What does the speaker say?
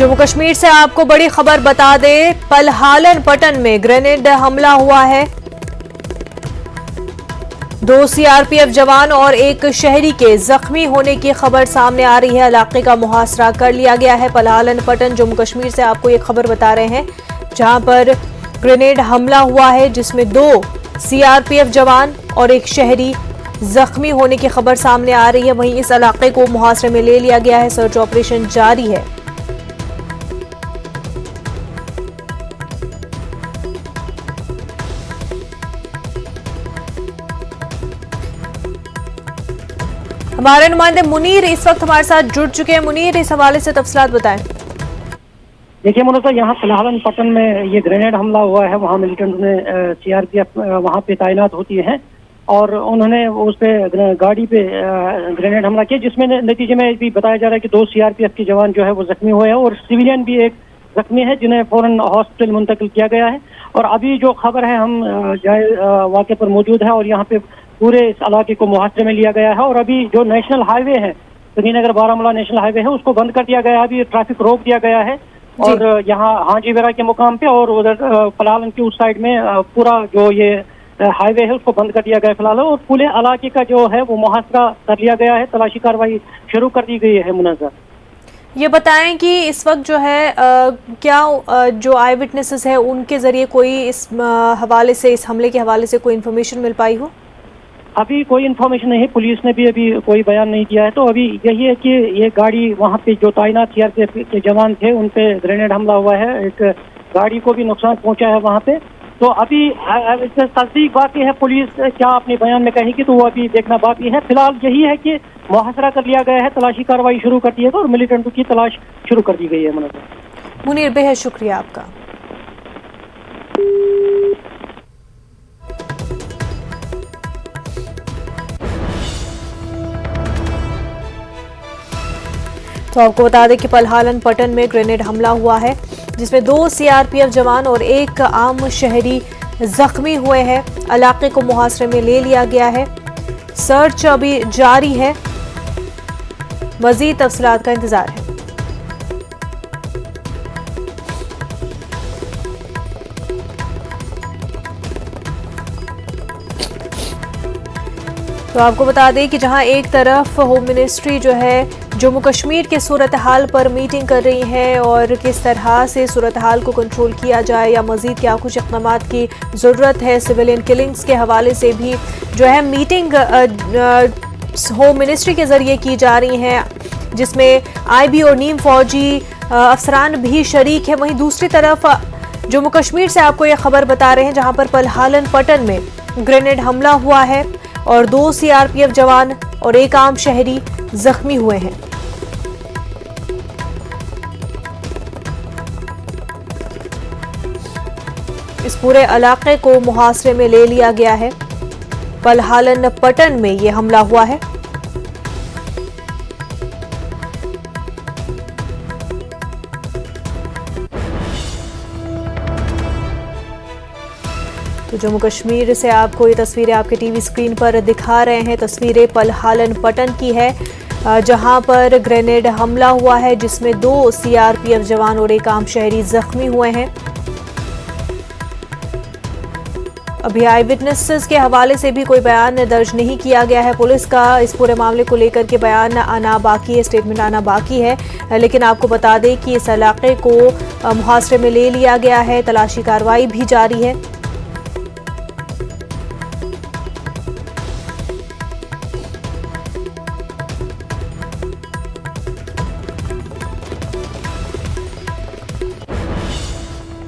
जम्मू कश्मीर से आपको बड़ी खबर बता दें, पलहालन पटन में ग्रेनेड हमला हुआ है। 2 सीआरपीएफ जवान और एक शहरी के जख्मी होने की खबर सामने आ रही है। इलाके का मुहासरा कर लिया गया है। पलहालन पटन जम्मू कश्मीर से आपको ये खबर बता रहे हैं, जहां पर ग्रेनेड हमला हुआ है, जिसमें 2 सीआरपीएफ जवान और एक शहरी जख्मी होने की खबर सामने आ रही है। वहीं इस इलाके को मुहासरे में ले लिया गया है। सर्च ऑपरेशन जारी है। हमारे नुमाइंदे मुनीर इस वक्त हमारे साथ जुड़ चुके हैं। मुनीर, इस हवाले से तफसीलात बताएं। देखिए मुनव्वर, यहाँ पलहालन पटन में ये ग्रेनेड हमला हुआ है। वहाँ मिलिटेंट में सीआरपीएफ वहाँ पे तैनात होती है और उन्होंने उस पे गाड़ी पे ग्रेनेड हमला किया, जिसमें नतीजे में भी बताया जा रहा है कि 2 सीआरपीएफ के जवान जो है वो जख्मी हुए हैं और सिविलियन भी एक जख्मी है, जिन्हें फौरन हॉस्पिटल मुंतकिल किया गया है। और अभी जो खबर है, हम वाक़े पर मौजूद है और यहाँ पे पूरे इस इलाके को मुहासरे में लिया गया है। और अभी जो नेशनल हाईवे है, श्रीनगर बारामूला नेशनल हाईवे है, उसको बंद कर दिया गया है। अभी ट्रैफिक रोक दिया गया है और यहाँ हाजी वेरा के मुकाम पे और उधर पलालन की उस साइड में पूरा जो ये हाईवे है उसको बंद कर दिया गया है फिलहाल। और पूरे इलाके का जो है वो मुहासरा कर लिया गया है। तलाशी कार्रवाई शुरू कर दी गई है। मुनव्वर, ये बताएं कि इस वक्त जो है क्या जो आई विटनेसेस है उनके जरिए कोई इस हवाले से, इस हमले के हवाले से कोई इन्फॉर्मेशन मिल पाई हो? अभी कोई इन्फॉर्मेशन नहीं है। पुलिस ने भी अभी कोई बयान नहीं दिया है। तो अभी यही है कि ये गाड़ी वहाँ पे जो तैनात सीआरपीएफ के जवान थे उन पे ग्रेनेड हमला हुआ है। एक गाड़ी को भी नुकसान पहुंचा है वहाँ पे। तो अभी तस्दीक बाकी है। पुलिस क्या अपने बयान में कहेगी तो वो अभी देखना बाकी है। फिलहाल यही है कि मुहासरा कर लिया गया है, तलाशी कार्रवाई शुरू कर दी है और मिलिटेंटों की तलाश शुरू कर दी गई है। मुनीर, बेहद शुक्रिया आपका। तो आपको बता दें कि पलहालन पटन में ग्रेनेड हमला हुआ है, जिसमें 2 सीआरपीएफ जवान और एक आम शहरी जख्मी हुए हैं। इलाके को मुहासरे में ले लिया गया है। सर्च अभी जारी है। मजीद तफसीलात का इंतजार है। तो आपको बता दें कि जहां एक तरफ होम मिनिस्ट्री जो है जम्मू कश्मीर के सूरत हाल पर मीटिंग कर रही है और किस तरह से सूरत हाल को कंट्रोल किया जाए या मजीद क्या कुछ इक़दामात की ज़रूरत है, सिविलियन किलिंग्स के हवाले से भी जो है मीटिंग होम मिनिस्ट्री के ज़रिए की जा रही हैं, जिसमें आईबी और नीम फौजी अफसरान भी शरीक है। वहीं दूसरी तरफ जम्मू कश्मीर से आपको ये खबर बता रहे हैं, जहां पर पलहालन पटन में ग्रेनेड हमला हुआ है और 2 सीआरपीएफ जवान और एक आम शहरी जख्मी हुए हैं। इस पूरे इलाके को मुहासरे में ले लिया गया है। पलहालन पटन में यह हमला हुआ है। तो जम्मू कश्मीर से आपको ये तस्वीरें आपके टीवी स्क्रीन पर दिखा रहे हैं। तस्वीरें पलहालन पटन की है, जहां पर ग्रेनेड हमला हुआ है, जिसमें 2 सीआरपीएफ जवान और एक आम शहरी जख्मी हुए हैं। अभी आई विटनेसेस के हवाले से भी कोई बयान दर्ज नहीं किया गया है। पुलिस का इस पूरे मामले को लेकर के बयान आना बाकी है, स्टेटमेंट आना बाकी है। लेकिन आपको बता दें कि इस इलाके को मुहासरे में ले लिया गया है। तलाशी कार्रवाई भी जारी है।